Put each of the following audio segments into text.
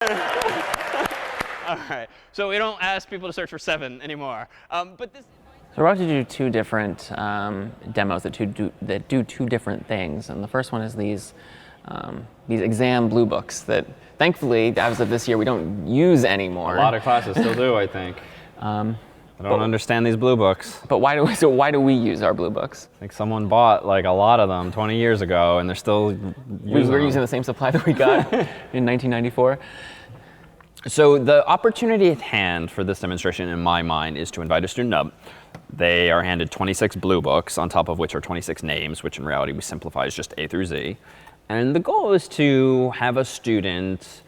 All right. So we don't ask people to search for 7 anymore. But this. So we're about to do 2 different demos that do 2 different things. And the first one is these exam blue books that, thankfully, as of this year, we don't use anymore. A lot of classes still do, I think. I don't understand these blue books. But why do we use our blue books? I think someone bought like a lot of them 20 years ago, and they're still using We're using the same supply that we got in 1994. So the opportunity at hand for this demonstration, in my mind, is to invite a student up. They are handed 26 blue books, on top of which are 26 names, which in reality we simplify as just A through Z. And the goal is to have a student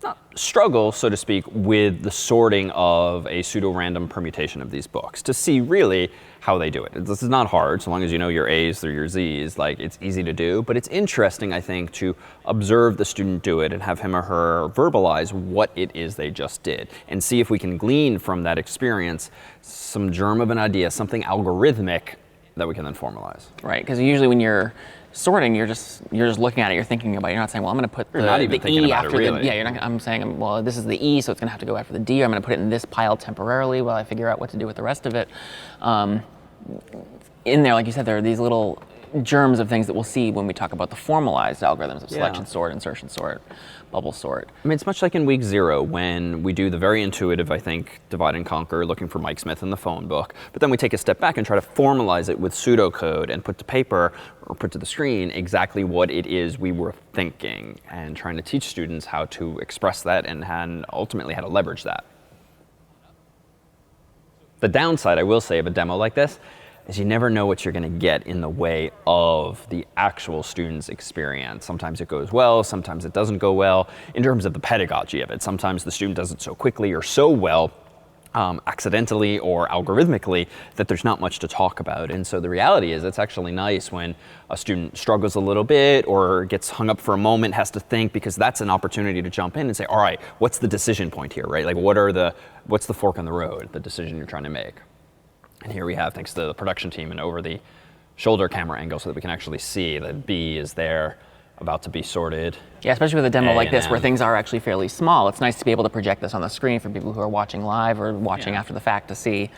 not struggle, so to speak, with the sorting of a pseudo-random permutation of these books to see really how they do it. This is not hard, so long as you know your A's through your Z's. Like, it's easy to do, but it's interesting, I think, to observe the student do it and have him or her verbalize what it is they just did and see if we can glean from that experience some germ of an idea, something algorithmic that we can then formalize. Right, because usually when you're sorting, you're just looking at it, you're thinking about it. You're not saying, well, I'm going to put the E after the, yeah, I'm saying, well, this is the E, so it's going to have to go after the D. I'm going to put it in this pile temporarily while I figure out what to do with the rest of it. In there, like you said, there are these little germs of things that we'll see when we talk about the formalized algorithms of selection sort, insertion sort, bubble sort. I mean, it's much like in week 0 when we do the very intuitive, I think, divide and conquer, looking for Mike Smith in the phone book. But then we take a step back and try to formalize it with pseudocode and put to paper or put to the screen exactly what it is we were thinking and trying to teach students how to express that and ultimately how to leverage that. The downside, I will say, of a demo like this is you never know what you're going to get in the way of the actual student's experience. Sometimes it goes well, sometimes it doesn't go well. In terms of the pedagogy of it, sometimes the student does it so quickly or so well, accidentally or algorithmically, that there's not much to talk about. And so the reality is it's actually nice when a student struggles a little bit or gets hung up for a moment, has to think, because that's an opportunity to jump in and say, all right, what's the decision point here, right? Like, what's the fork in the road, the decision you're trying to make? And here we have, thanks to the production team and over the shoulder camera angle so that we can actually see that B is there, about to be sorted. Yeah, especially with a demo like this where things are actually fairly small. It's nice to be able to project this on the screen for people who are watching live or watching after the fact to see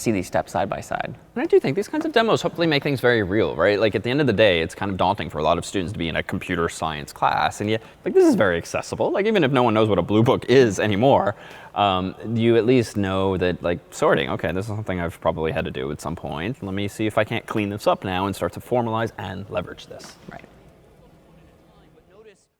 these steps side by side. And I do think these kinds of demos hopefully make things very real, right? Like, at the end of the day, it's kind of daunting for a lot of students to be in a computer science class, and yet, like, this is very accessible. Like, even if no one knows what a blue book is anymore, you at least know that, like, sorting, okay, this is something I've probably had to do at some point. Let me see if I can't clean this up now and start to formalize and leverage this. Right.